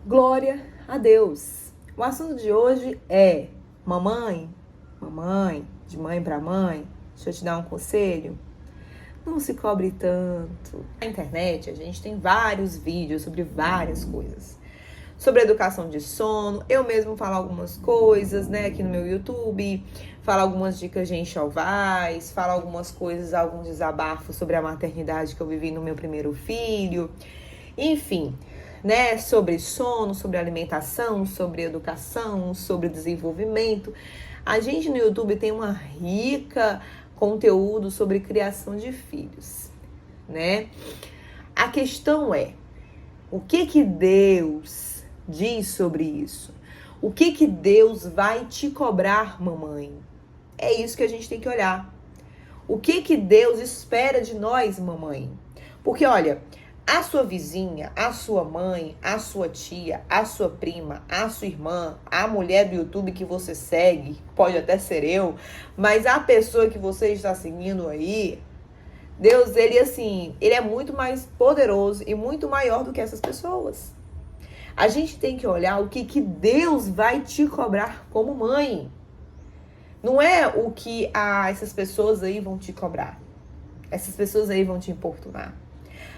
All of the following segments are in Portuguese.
Glória a Deus! O assunto de hoje é mamãe, de mãe para mãe, deixa eu te dar um conselho. Não se cobre tanto. Na internet a gente tem vários vídeos sobre várias coisas. Sobre educação de sono, eu mesmo falo algumas coisas, né, aqui no meu YouTube, falo algumas dicas de enxovais, falo algumas coisas, alguns desabafos sobre a maternidade que eu vivi no meu primeiro filho, enfim, né, sobre sono, sobre alimentação, sobre educação, sobre desenvolvimento. A gente no YouTube tem uma rica conteúdo sobre criação de filhos, né? A questão é, o que Deus diz sobre isso? O que Deus vai te cobrar, mamãe? É isso que a gente tem que olhar. O que Deus espera de nós, mamãe? Porque, olha, a sua vizinha, a sua mãe, a sua tia, a sua prima, a sua irmã, a mulher do YouTube que você segue, pode até ser eu, mas a pessoa que você está seguindo aí, Deus, ele é muito mais poderoso e muito maior do que essas pessoas. A gente tem que olhar o que Deus vai te cobrar como mãe. Não é o que essas pessoas aí vão te cobrar. Essas pessoas aí vão te importunar.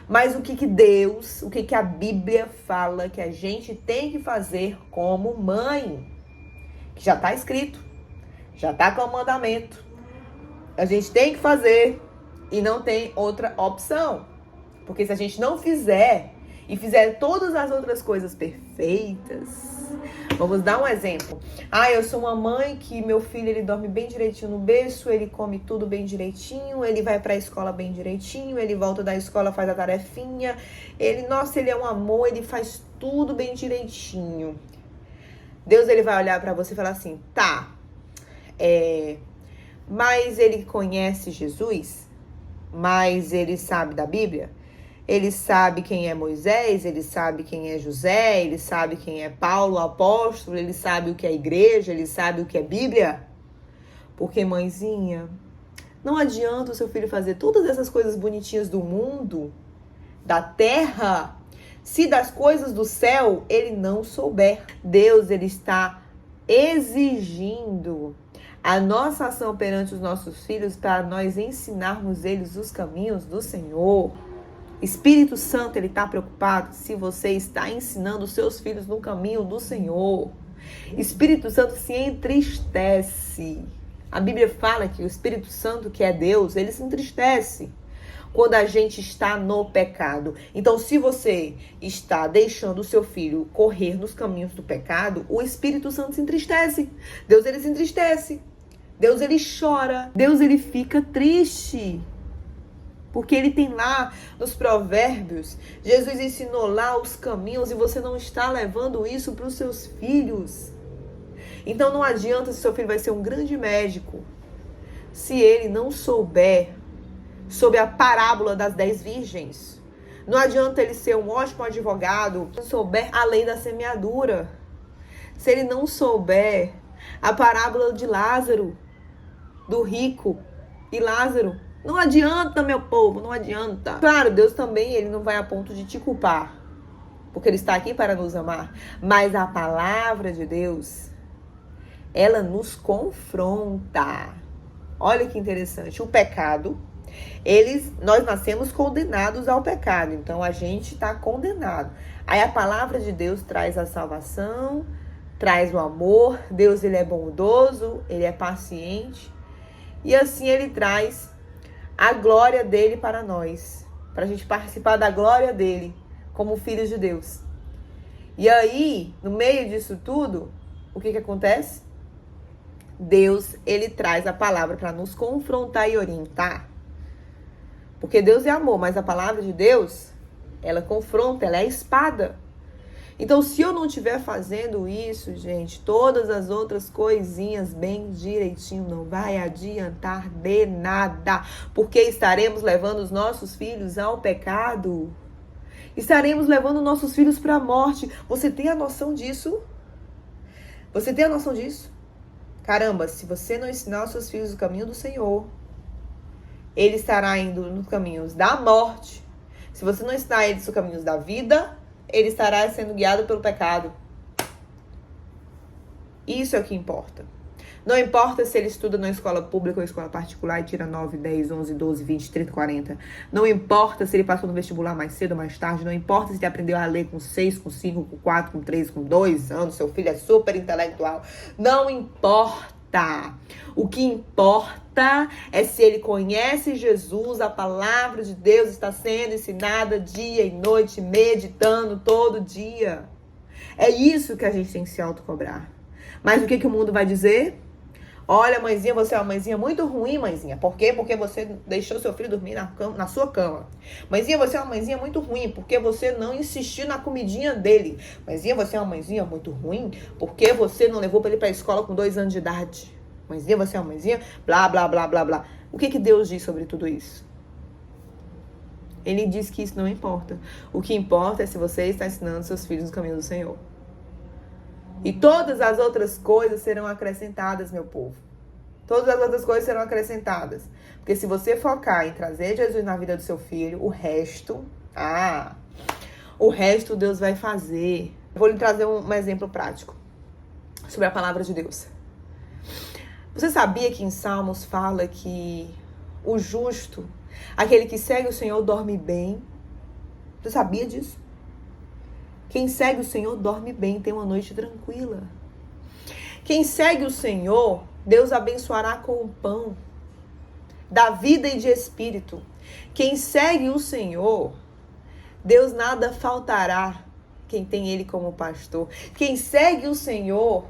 Mas o que Deus, o que a Bíblia fala que a gente tem que fazer como mãe. Que já está escrito, já está com o mandamento. A gente tem que fazer e não tem outra opção. Porque se a gente não fizer e fizer todas as outras coisas perfeitas... Vamos dar um exemplo. Eu sou uma mãe que meu filho, ele dorme bem direitinho no berço, ele come tudo bem direitinho, ele vai pra escola bem direitinho, ele volta da escola, faz a tarefinha, ele é um amor, ele faz tudo bem direitinho. Deus, ele vai olhar pra você e falar assim, mas ele conhece Jesus? Mas ele sabe da Bíblia? Ele sabe quem é Moisés, ele sabe quem é José, ele sabe quem é Paulo, o apóstolo, ele sabe o que é igreja, ele sabe o que é Bíblia. Porque, mãezinha, não adianta o seu filho fazer todas essas coisas bonitinhas do mundo, da terra, se das coisas do céu ele não souber. Deus, ele está exigindo a nossa ação perante os nossos filhos para nós ensinarmos eles os caminhos do Senhor. Espírito Santo, ele está preocupado se você está ensinando os seus filhos no caminho do Senhor. Espírito Santo se entristece. A Bíblia fala que o Espírito Santo, que é Deus, ele se entristece quando a gente está no pecado. Então, se você está deixando o seu filho correr nos caminhos do pecado, o Espírito Santo se entristece. Deus, ele se entristece. Deus, ele chora. Deus, ele fica triste. Porque ele tem lá nos provérbios, Jesus ensinou lá os caminhos e você não está levando isso para os seus filhos. Então não adianta se seu filho vai ser um grande médico, se ele não souber sobre a parábola das 10 virgens. Não adianta ele ser um ótimo advogado, se não souber a lei da semeadura. Se ele não souber a parábola de Lázaro, do rico e Lázaro. Não adianta, meu povo, não adianta. Claro, Deus também, ele não vai a ponto de te culpar, porque ele está aqui para nos amar. Mas a palavra de Deus, ela nos confronta. Olha que interessante. O pecado, nós nascemos condenados ao pecado, então a gente está condenado. Aí a palavra de Deus traz a salvação, traz o amor. Deus, ele é bondoso, ele é paciente. E assim ele traz a glória dele para nós, para a gente participar da glória dele como filhos de Deus. E aí, no meio disso tudo, o que acontece? Deus, ele traz a palavra para nos confrontar e orientar. Porque Deus é amor, mas a palavra de Deus, ela confronta, ela é a espada. Então, se eu não estiver fazendo isso, gente, todas as outras coisinhas bem direitinho não vai adiantar de nada. Porque estaremos levando os nossos filhos ao pecado. Estaremos levando nossos filhos para a morte. Você tem a noção disso? Você tem a noção disso? Caramba, se você não ensinar os seus filhos o caminho do Senhor, ele estará indo nos caminhos da morte. Se você não ensinar eles os caminhos da vida, ele estará sendo guiado pelo pecado. Isso é o que importa. Não importa se ele estuda na escola pública ou escola particular e tira 9, 10, 11, 12, 20, 30, 40. Não importa se ele passou no vestibular mais cedo ou mais tarde. Não importa se ele aprendeu a ler com 6, com 5, com 4, com 3, com 2 anos. Seu filho é super intelectual. Não importa. O que importa é se ele conhece Jesus, a palavra de Deus está sendo ensinada dia e noite, meditando todo dia. É isso que a gente tem que se autocobrar. Mas o que o mundo vai dizer? Olha, mãezinha, você é uma mãezinha muito ruim, mãezinha. Por quê? Porque você deixou seu filho dormir na sua cama. Mãezinha, você é uma mãezinha muito ruim, porque você não insistiu na comidinha dele. Mãezinha, você é uma mãezinha muito ruim, porque você não levou ele para a escola com 2 anos de idade. Mãezinha, você é uma mãezinha, blá, blá, blá, blá, blá. O que Deus diz sobre tudo isso? Ele diz que isso não importa. O que importa é se você está ensinando seus filhos no caminho do Senhor. E todas as outras coisas serão acrescentadas, meu povo. Todas as outras coisas serão acrescentadas. Porque se você focar em trazer Jesus na vida do seu filho, o resto Deus vai fazer. Eu vou lhe trazer um exemplo prático sobre a palavra de Deus. Você sabia que em Salmos fala que o justo, aquele que segue o Senhor, dorme bem? Você sabia disso? Quem segue o Senhor dorme bem, tem uma noite tranquila. Quem segue o Senhor, Deus abençoará com o pão da vida e de espírito. Quem segue o Senhor, Deus nada faltará. Quem tem Ele como pastor. Quem segue o Senhor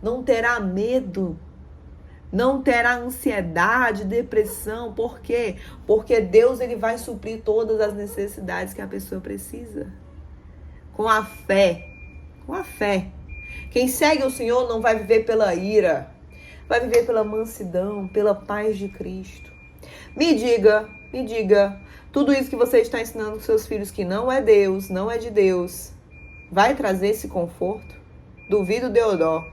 não terá medo, não terá ansiedade, depressão. Por quê? Porque Deus ele vai suprir todas as necessidades que a pessoa precisa. Com a fé. Com a fé. Quem segue o Senhor não vai viver pela ira. Vai viver pela mansidão, pela paz de Cristo. Me diga. Tudo isso que você está ensinando para seus filhos que não é Deus, não é de Deus, vai trazer esse conforto? Duvido, Deodó.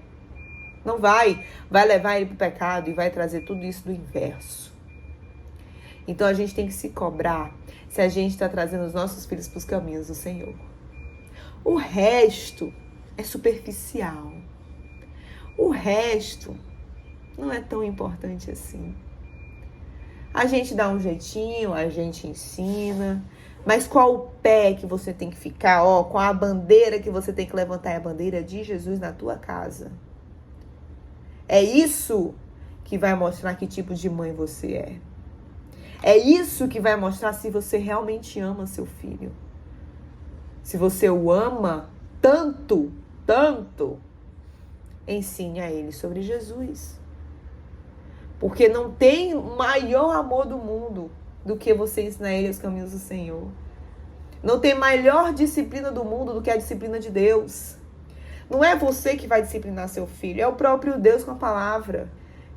Não vai. Vai levar ele para o pecado e vai trazer tudo isso do inverso. Então a gente tem que se cobrar se a gente está trazendo os nossos filhos para os caminhos do Senhor. O resto é superficial. O resto não é tão importante assim. A gente dá um jeitinho, a gente ensina, mas qual o pé que você tem que ficar? Qual a bandeira que você tem que levantar? É a bandeira de Jesus na tua casa. É isso que vai mostrar que tipo de mãe você é. É isso que vai mostrar se você realmente ama seu filho. Se você o ama tanto, ensine a ele sobre Jesus. Porque não tem maior amor do mundo do que você ensinar a ele os caminhos do Senhor. Não tem maior disciplina do mundo do que a disciplina de Deus. Não é você que vai disciplinar seu filho, é o próprio Deus com a palavra.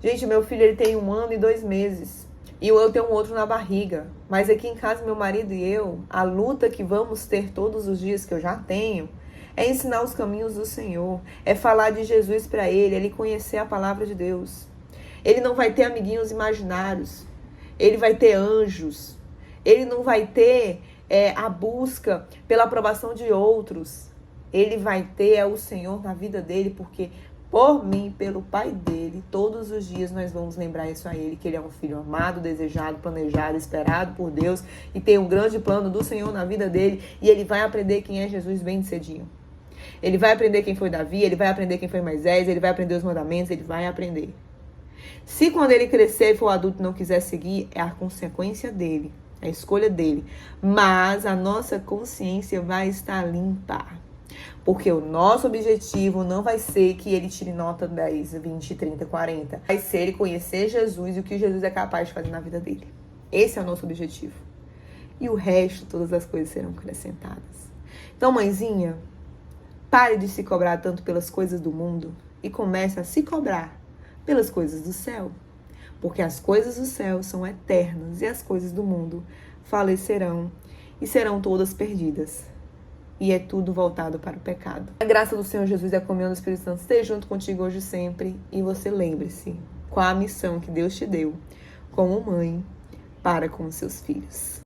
Gente, meu filho ele tem 1 ano e 2 meses. E eu tenho um outro na barriga. Mas aqui em casa, meu marido e eu, a luta que vamos ter todos os dias, que eu já tenho, é ensinar os caminhos do Senhor. É falar de Jesus para ele conhecer a palavra de Deus. Ele não vai ter amiguinhos imaginários. Ele vai ter anjos. Ele não vai ter a busca pela aprovação de outros. Ele vai ter o Senhor na vida dele, porque por mim, pelo Pai dele, todos os dias nós vamos lembrar isso a ele, que ele é um filho amado, desejado, planejado, esperado por Deus e tem um grande plano do Senhor na vida dele e ele vai aprender quem é Jesus bem cedinho. Ele vai aprender quem foi Davi, ele vai aprender quem foi Moisés, ele vai aprender os mandamentos, ele vai aprender. Se quando ele crescer e for adulto não quiser seguir, é a consequência dele, a escolha dele. Mas a nossa consciência vai estar limpa. Porque o nosso objetivo não vai ser que ele tire nota 10, 20, 30, 40. Vai ser ele conhecer Jesus e o que Jesus é capaz de fazer na vida dele. Esse é o nosso objetivo. E o resto, todas as coisas serão acrescentadas. Então, mãezinha, pare de se cobrar tanto pelas coisas do mundo e comece a se cobrar pelas coisas do céu. Porque as coisas do céu são eternas e as coisas do mundo falecerão e serão todas perdidas. E é tudo voltado para o pecado. A graça do Senhor Jesus e a comunhão do Espírito Santo esteja junto contigo hoje e sempre. E você lembre-se qual a missão que Deus te deu como mãe para com os seus filhos.